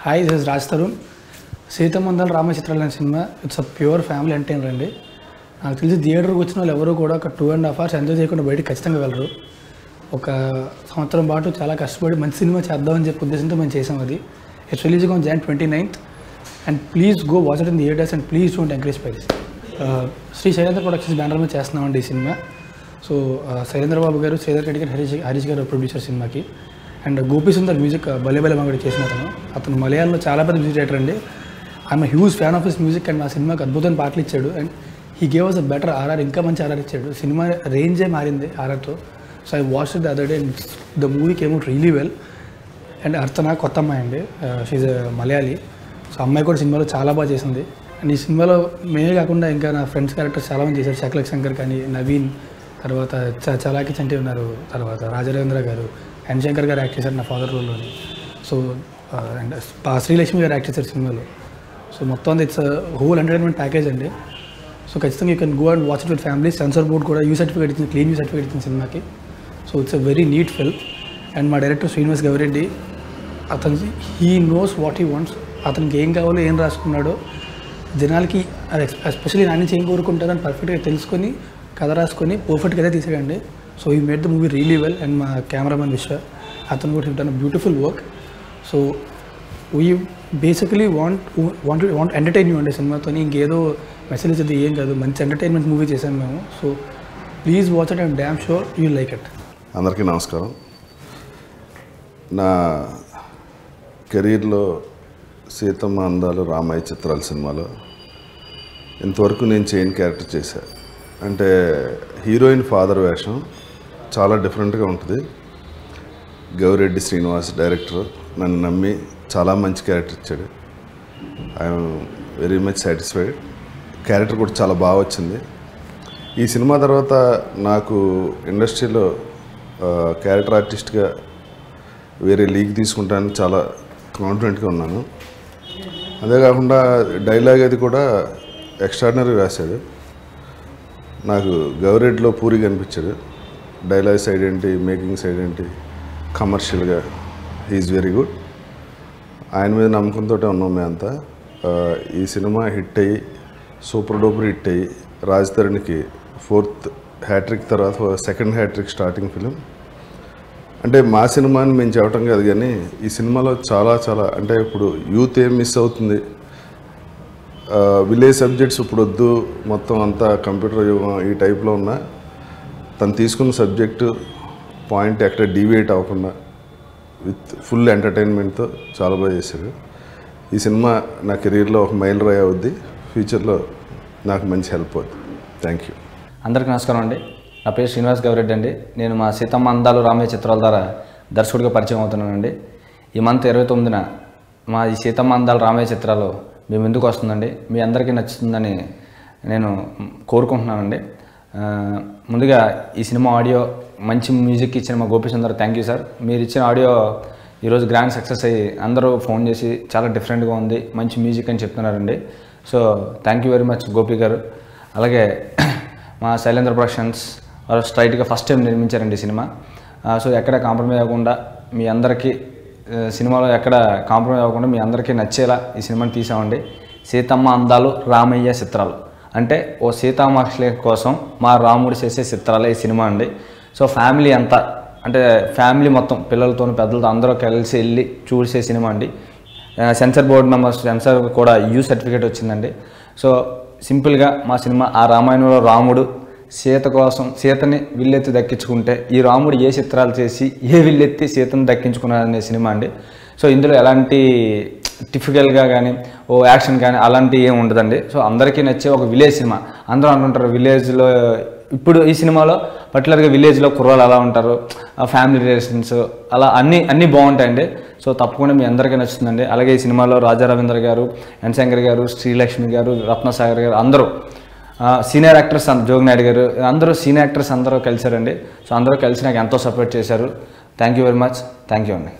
Hi, this is Raj Tarun. Seethamma Andala Ramayya Chitralu అనే సినిమా it's a pure family entertainer అండి. నాకు తెలిసి థియేటర్కి వచ్చిన వాళ్ళు ఎవరు కూడా ఒక 2.5 hours ఎంజాయ్ చేయకుండా బయటకు ఖచ్చితంగా వెళ్ళరు. ఒక సంవత్సరం పాటు చాలా కష్టపడి మంచి సినిమా చేద్దామని చెప్పి ఉద్దేశంతో మేము చేసాం. అది it's releasing on Jan 29th and please go watch it in theatres and please don't encourage piracy. Shri Shailendra Productions banner మీద చేస్తున్నామండి ఈ సినిమా. సో శైలేంద్ర బాబు గారు, శ్రీధర్ రెడ్డి గారు, హరీష్ గారు ప్రొడ్యూసర్ సినిమాకి. అండ్ గోపి సుందర్ మ్యూజిక్ బలే మంగడి చేసిన అతను మలయాళంలో చాలా పెద్ద మ్యూజిక్ డైరెక్టర్ అండి. I am huge fan of his music and మా సినిమాకి అద్భుతమైన పాటలు ఇచ్చాడు. And he gave us a better RR, ఇంకా మంచి ఆర్ఆర్ ఇచ్చాడు. సినిమా రేంజే మారింది ఆర్ఆర్తో. So I watch the other day and the movie came out really well. And Archana కొత్త అమ్మాయి అండి, షీజ్ మలయాళీ. సో అమ్మాయి కూడా సినిమాలో చాలా బాగా చేసింది. అండ్ ఈ సినిమాలో మేమే కాకుండా ఇంకా నా ఫ్రెండ్స్ క్యారెక్టర్స్ చాలామంది చేశారు. శకలక్ శంకర్ కానీ, నవీన్, తర్వాత చలాకి చంటి ఉన్నారు, తర్వాత రాజరేంద్ర గారు, ఎన్ శంకర్ గారు యాక్ట్ చేశారు నా ఫాదర్ రోల్లోని. So and Srilakshmi garu act చేశారు సినిమాలో. సో మొత్తం ఇట్స్ హోల్ ఎంటర్టైన్మెంట్ ప్యాకేజ్ అండి. సో ఖచ్చితంగా you can go and watch it with family. Censor board కూడా యూ సర్టిఫికేట్ ఇచ్చింది, క్లీన్ యూ సర్టిఫికేట్ ఇచ్చింది సినిమాకి. So it's a very neat film. And మా డైరెక్టర్ శ్రీనివాస్ గవిరెడ్డి, అతను he knows what he wants. అతనికి ఏం కావాలో, ఏం రాసుకున్నాడో జనాలకి అది ఎస్పెషల్లీ నా నుంచి ఏం కోరుకుంటారని పర్ఫెక్ట్గా తెలుసుకొని కథ రాసుకొని పర్ఫెక్ట్గా అయితే తీసాడండి. సో ఈ made the movie really well. And మా కెమెరామెన్ విశ్వ, అతను కూడా done beautiful work. So we basically want entertain you అండి సినిమాతో. ఇంకేదో మెసేజ్ అది ఏం కాదు, మంచి ఎంటర్టైన్మెంట్ మూవీ చేశాం మేము. So please watch it and damn sure you like it. అందరికీ నమస్కారం. నా కెరీర్లో సీతమ్మ అందాలు రామయ్య చిత్రాల సినిమాలో ఇంతవరకు నేను చైన్ క్యారెక్టర్ చేశాను. అంటే హీరోయిన్ ఫాదర్ వేషం చాలా డిఫరెంట్గా ఉంటుంది. గవిరెడ్డి శ్రీనివాస్ డైరెక్టర్ నన్ను నమ్మి చాలా మంచి క్యారెక్టర్ ఇచ్చాడు. I'm very much satisfied. Character కూడా చాలా బాగా వచ్చింది. ఈ సినిమా తర్వాత నాకు ఇండస్ట్రీలో క్యారెక్టర్ ఆర్టిస్ట్గా వేరే లీగ్ తీసుకుంటానని చాలా కాన్ఫిడెంట్గా ఉన్నాను. అంతేకాకుండా డైలాగ్ అది కూడా ఎక్స్ట్రాడినరీ రాశాడు. నాకు గవిరెడ్డిలో పూరి కనిపించాడు. డైలాగ్ సైడ్ ఏంటి, మేకింగ్ సైడ్ ఏంటి, కమర్షియల్గా హీఈస్ వెరీ గుడ్. ఆయన మీద నమ్మకంతో ఉన్నాం మేమంతా. ఈ సినిమా హిట్ అయ్యి సూపర్ డూపర్ హిట్ అయ్యి రాజ్ తరుణ్కి 4th హ్యాట్రిక్ తర్వాత 2nd హ్యాట్రిక్ స్టార్టింగ్ ఫిలిం. అంటే మా సినిమాని మేము చెప్పటం కాదు, కానీ ఈ సినిమాలో చాలా అంటే ఇప్పుడు యూత్ ఏం మిస్ అవుతుంది, విలేజ్ సబ్జెక్ట్స్ ఇప్పుడు వద్దు, మొత్తం అంతా కంప్యూటర్ యుగం ఈ టైప్లో ఉన్న తను తీసుకున్న సబ్జెక్టు పాయింట్ ఎక్కడ డీవియేట్ అవ్వకుండా విత్ ఫుల్ ఎంటర్టైన్మెంట్తో చాలా బాగా చేశారు. ఈ సినిమా నా కెరీర్లో ఒక మైల్ రాయి అవుద్ది. ఫ్యూచర్లో నాకు మంచి హెల్ప్ అవుతుంది. Thank you. అందరికీ నమస్కారం అండి. నా పేరు శ్రీనివాస్ గవిరెడ్డి అండి. నేను మా సీతమ్మ అందాలు రామయ్య చిత్రాల ద్వారా దర్శకుడిగా పరిచయం అవుతున్నానండి. ఈ మంత్ 29న మా ఈ సీతమ్మ అందాలు రామయ్య చిత్రాలు మీ ముందుకు వస్తుందండి. మీ అందరికీ నచ్చుతుందని నేను కోరుకుంటున్నానండి. ముందుగా ఈ సినిమా ఆడియో మంచి మ్యూజిక్ ఇచ్చిన మా Gopi Sundar, thank you sir. మీరు ఇచ్చిన ఆడియో ఈరోజు గ్రాండ్ సక్సెస్ అయ్యి అందరూ ఫోన్ చేసి చాలా డిఫరెంట్గా ఉంది, మంచి మ్యూజిక్ అని చెప్తున్నారండి. So thank you very much Gopi గారు. అలాగే మా శైలేంద్ర ప్రొడక్షన్స్ వారు స్ట్రైట్గా ఫస్ట్ టైం నిర్మించారండి సినిమా. సో ఎక్కడ కాంప్రమైజ్ అవ్వకుండా మీ అందరికీ సినిమాలో ఎక్కడ కాంప్రమైజ్ అవ్వకుండా మీ అందరికీ నచ్చేలా ఈ సినిమాని తీసామండి. సీతమ్మ అందాలు రామయ్య చిత్రాలు అంటే ఓ సీతామహర్షి కోసం మా రాముడు చేసే చిత్రాలే ఈ సినిమా అండి. సో ఫ్యామిలీ అంతా అంటే ఫ్యామిలీ మొత్తం పిల్లలతో పెద్దలతో అందరూ కలిసి వెళ్ళి చూసే సినిమా అండి. సెన్సార్ బోర్డ్ మెంబర్స్ సెన్సార్ కూడా యూ సర్టిఫికేట్ వచ్చిందండి. సో సింపుల్గా మా సినిమా ఆ రామాయణంలో రాముడు సీత కోసం సీతని విల్లెత్తి దక్కించుకుంటే ఈ రాముడు ఏ చిత్రాలు చేసి ఏ విల్లెత్తి సీతను దక్కించుకున్నారనే సినిమా అండి. సో ఇందులో ఎలాంటి టిపికల్గా కానీ ఓ యాక్షన్ కానీ అలాంటి ఏమి ఉండదండి. సో అందరికీ నచ్చే ఒక విలేజ్ సినిమా. అందరూ అనుకుంటారు విలేజ్లో ఇప్పుడు ఈ సినిమాలో పర్టికులర్గా విలేజ్లో కుర్రాలు ఎలా ఉంటారు, ఫ్యామిలీ రిలేషన్స్ అలా అన్నీ బాగుంటాయండి. సో తప్పకుండా మీ అందరికీ నచ్చుతుందండి. అలాగే ఈ సినిమాలో రాజా రవీంద్ర గారు, ఎన్ శంకర్ గారు, శ్రీలక్ష్మి గారు, రత్నసాగర్ గారు అందరూ సీనియర్ యాక్టర్స్, జోగినాయుడు గారు అందరూ సీనియర్ యాక్టర్స్ అందరూ కలిశారండి. సో అందరూ కలిసి నాకు ఎంతో సపోర్ట్ చేశారు. Thank you very much. Thank you అండి.